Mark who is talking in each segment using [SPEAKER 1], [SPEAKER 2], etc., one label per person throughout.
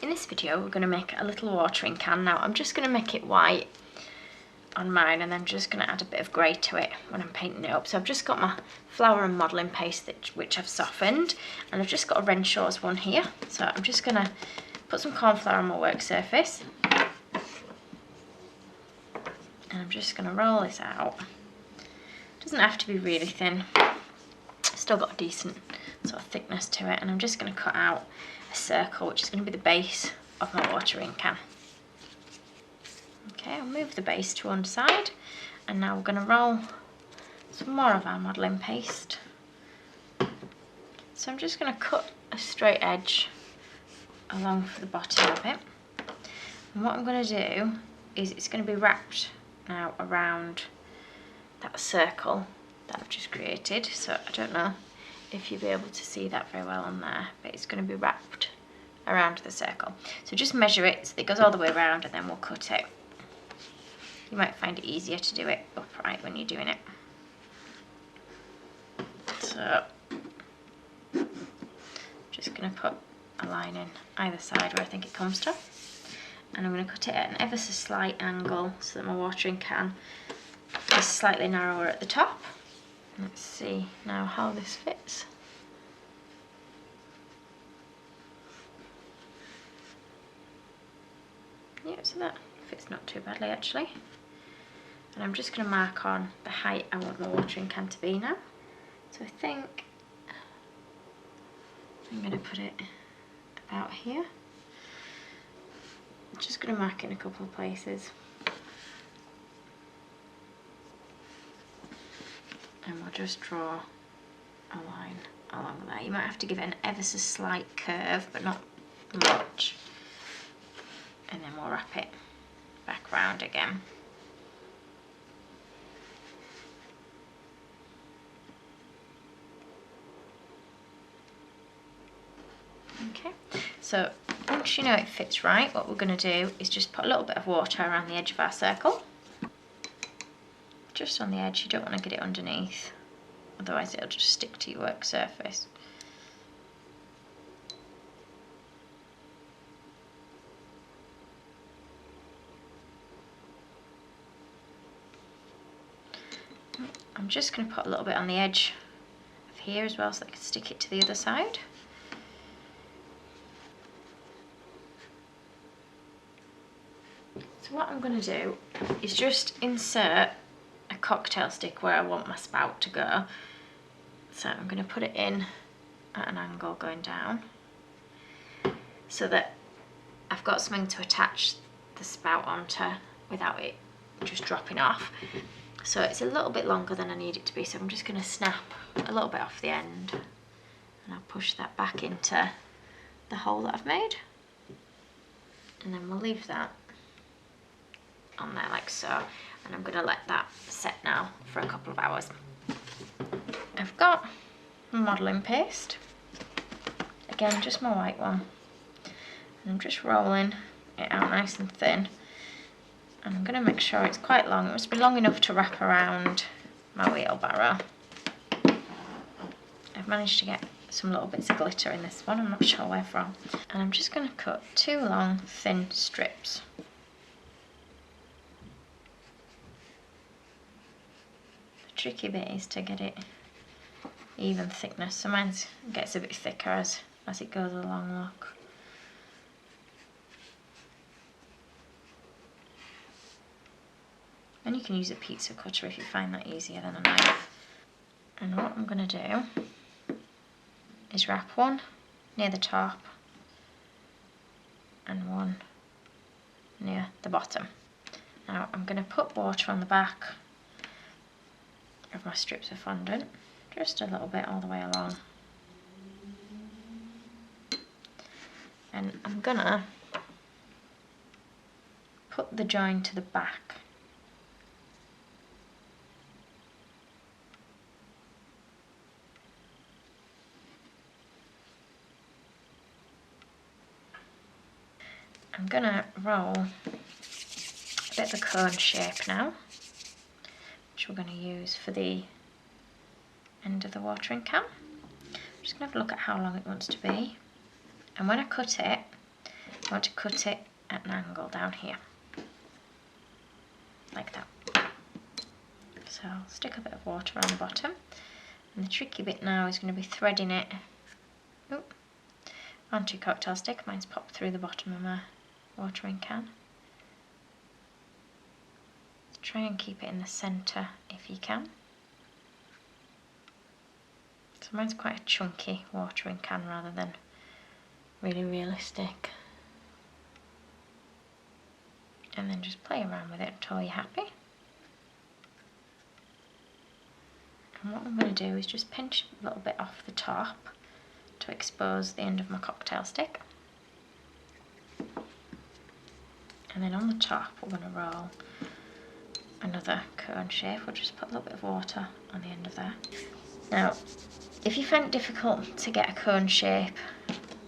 [SPEAKER 1] In this video we're going to make a little watering can. Now I'm just going to make it white on mine and then just going to add a bit of grey to it when I'm painting it up. So I've just got my flour and modelling paste which I've softened, and I've just got a Renshaws one here. So I'm just going to put some corn flour on my work surface and I'm just going to roll this out. It doesn't have to be really thin, still got a decent sort of thickness to it, and I'm just going to cut out a circle which is going to be the base of my watering can. Okay, I'll move the base to one side, and now we're going to roll some more of our modelling paste. So I'm just going to cut a straight edge along for the bottom of it, and what I'm going to do is it's going to be wrapped now around that circle that I've just created. So I don't know if you'll be able to see that very well on there, but it's going to be wrapped around the circle. So just measure it so it goes all the way around, and then we'll cut it. You might find it easier to do it upright when you're doing it. So just going to put a line in either side where I think it comes to, and I'm going to cut it at an ever so slight angle so that my watering can is slightly narrower at the top. Let's see now how this fits. Yeah, so that fits not too badly actually. And I'm just going to mark on the height I want my watering can to be now. So I think I'm going to put it about here. I'm just going to mark it in a couple of places. And we'll just draw a line along there. You might have to give it an ever so slight curve, but not much. And then we'll wrap it back round again. Okay, so once you know it fits right, what we're going to do is just put a little bit of water around the edge of our circle. Just on the edge, you don't want to get it underneath, otherwise it'll just stick to your work surface. I'm just going to put a little bit on the edge of here as well so that I can stick it to the other side. So what I'm going to do is just insert a cocktail stick where I want my spout to go. So I'm going to put it in at an angle going down so that I've got something to attach the spout onto without it just dropping off. So it's a little bit longer than I need it to be, so I'm just going to snap a little bit off the end and I'll push that back into the hole that I've made, and then we'll leave that on there like so, and I'm going to let that set now for a couple of hours. I've got modelling paste, again just my white one, and I'm just rolling it out nice and thin, and I'm going to make sure it's quite long. It must be long enough to wrap around my wheelbarrow. I've managed to get some little bits of glitter in this one, I'm not sure where from, and I'm just going to cut 2 long thin strips. Tricky bit is to get it even thickness, so mine gets a bit thicker as it goes along, look. And you can use a pizza cutter if you find that easier than a knife. And what I'm going to do is wrap one near the top and one near the bottom. Now I'm going to put water on the back of my strips of fondant, just a little bit all the way along, and I'm gonna put the join to the back. I'm gonna roll a bit of a cone shape now, which we're going to use for the end of the watering can. I'm just going to have a look at how long it wants to be, and when I cut it, I want to cut it at an angle down here, like that. So I'll stick a bit of water on the bottom, and the tricky bit now is going to be threading it onto your cocktail stick. Mine's popped through the bottom of my watering can. Try and keep it in the centre if you can. So mine's quite a chunky watering can rather than really realistic. And then just play around with it until you're happy. And what I'm going to do is just pinch a little bit off the top to expose the end of my cocktail stick. And then on the top we're going to roll another cone shape. We'll just put a little bit of water on the end of there. Now, if you find it difficult to get a cone shape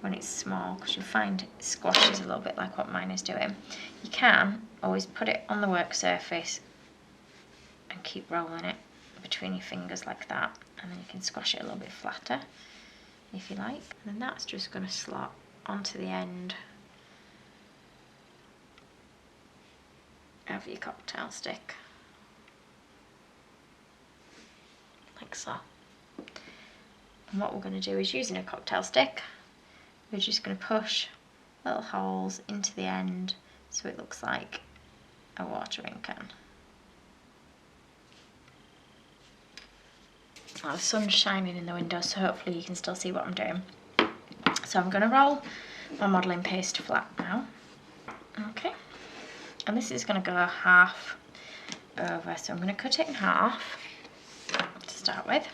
[SPEAKER 1] when it's small, because you find it squashes a little bit like what mine is doing, you can always put it on the work surface and keep rolling it between your fingers like that, and then you can squash it a little bit flatter if you like. And then that's just going to slot onto the end of your cocktail stick, like so. And what we're going to do is, using a cocktail stick, we're just going to push little holes into the end so it looks like a watering can. Well, the sun's shining in the window, so hopefully you can still see what I'm doing. So I'm going to roll my modelling paste flat now. Okay, and this is going to go half over, so I'm going to cut it in half to start with.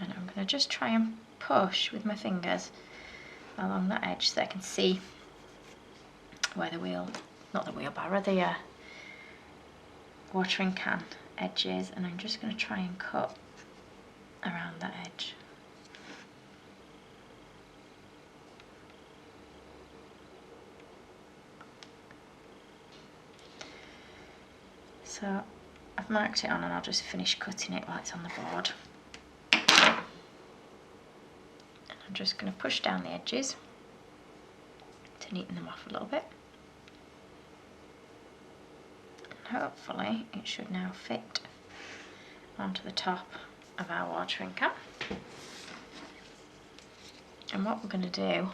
[SPEAKER 1] And I'm going to just try and push with my fingers along that edge so I can see where the wheelbarrow, the watering can edge is, and I'm just going to try and cut around that edge. So I've marked it on, and I'll just finish cutting it while it's on the board. I'm just going to push down the edges to neaten them off a little bit. And hopefully it should now fit onto the top of our watering can. And what we're going to do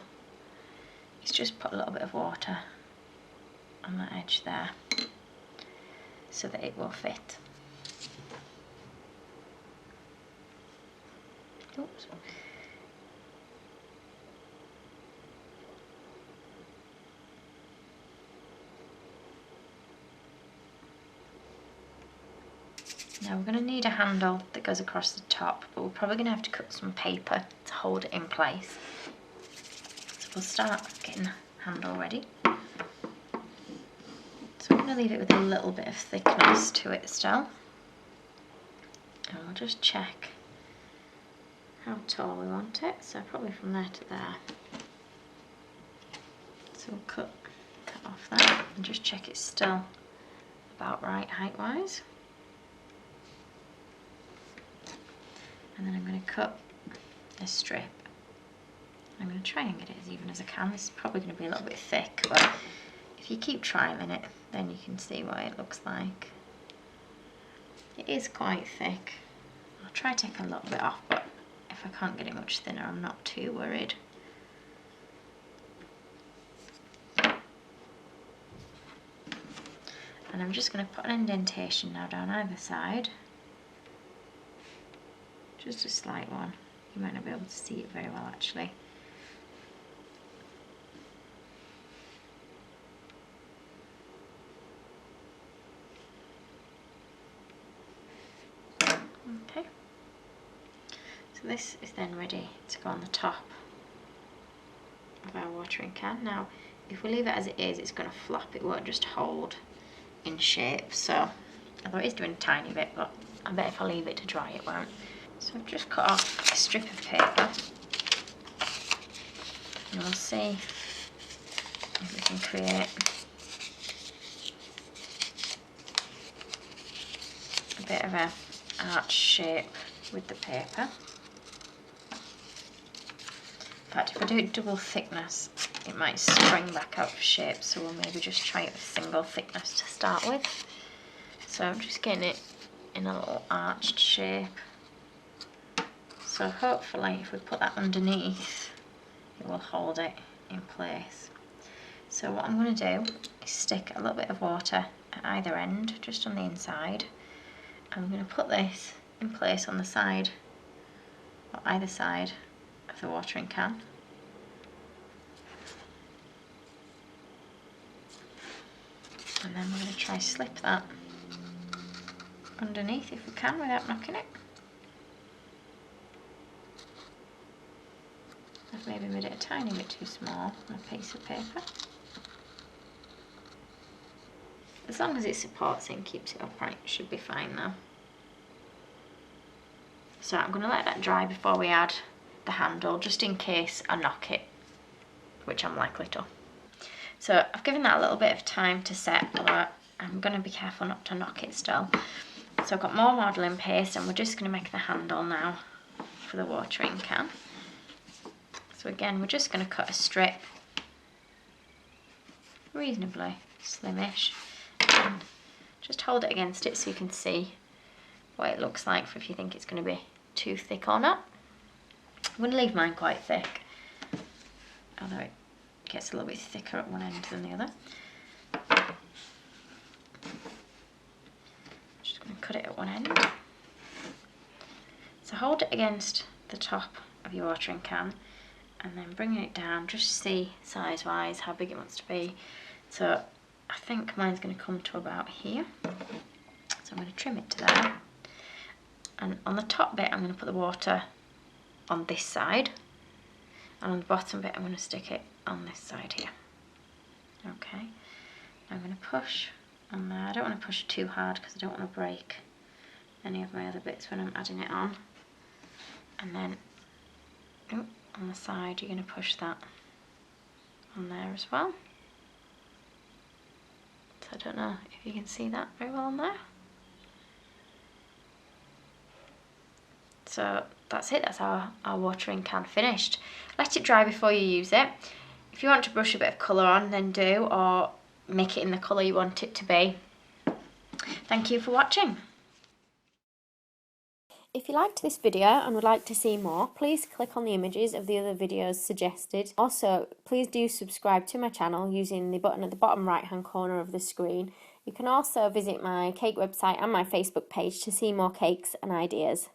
[SPEAKER 1] is just put a little bit of water on that edge there so that it will fit. Oops. Now we're going to need a handle that goes across the top, but we're probably going to have to cut some paper to hold it in place. So we'll start getting the handle ready. So I'm going to leave it with a little bit of thickness to it still. And we'll just check how tall we want it, so probably from there to there. So we'll cut off that and just check it's still about right height-wise. And then I'm going to cut a strip. I'm going to try and get it as even as I can. This is probably going to be a little bit thick, but if you keep trialing it, then you can see what it looks like. It is quite thick. I'll try to take a little bit off, but if I can't get it much thinner, I'm not too worried. And I'm just going to put an indentation now down either side. Just a slight one. You might not be able to see it very well actually. Okay. So this is then ready to go on the top of our watering can. Now, if we leave it as it is, it's going to flop. It won't just hold in shape. So, although it is doing a tiny bit, but I bet if I leave it to dry, it won't. So I've just cut off a strip of paper, and we'll see if we can create a bit of a arch shape with the paper. fact, if I do it double thickness, it might spring back out of shape, so we'll maybe just try it with single thickness to start with. So I'm just getting it in a little arched shape. So hopefully if we put that underneath, it will hold it in place. So what I'm going to do is stick a little bit of water at either end, just on the inside. I'm going to put this in place on the side, or either side of the watering can. And then we're going to try slip that underneath if we can without knocking it. I've maybe made it a tiny bit too small on a piece of paper. As long as it supports it and keeps it upright, it should be fine though. So I'm going to let that dry before we add the handle, just in case I knock it, which I'm likely to. So I've given that a little bit of time to set, although I'm going to be careful not to knock it still. So I've got more modelling paste, and we're just going to make the handle now for the watering can. So again, we're just going to cut a strip, reasonably slimmish, and just hold it against it so you can see what it looks like for if you think it's going to be too thick or not. I'm going to leave mine quite thick, although it gets a little bit thicker at one end than the other. Just going to cut it at one end. So hold it against the top of your watering can, and then bringing it down, just see size wise how big it wants to be. So I think mine's going to come to about here, so I'm going to trim it to there. And on the top bit I'm going to put the water on this side, and on the bottom bit I'm going to stick it on this side here. Okay, I'm going to push on there. I don't want to push too hard because I don't want to break any of my other bits when I'm adding it on. And then on the side you're going to push that on there as well. So I don't know if you can see that very well on there. So that's it, that's our watering can finished. Let it dry before you use it. If you want to brush a bit of colour on, then do, or make it in the colour you want it to be. Thank you for watching. If you liked this video and would like to see more, please click on the images of the other videos suggested. Also, please do subscribe to my channel using the button at the bottom right hand corner of the screen. You can also visit my cake website and my Facebook page to see more cakes and ideas.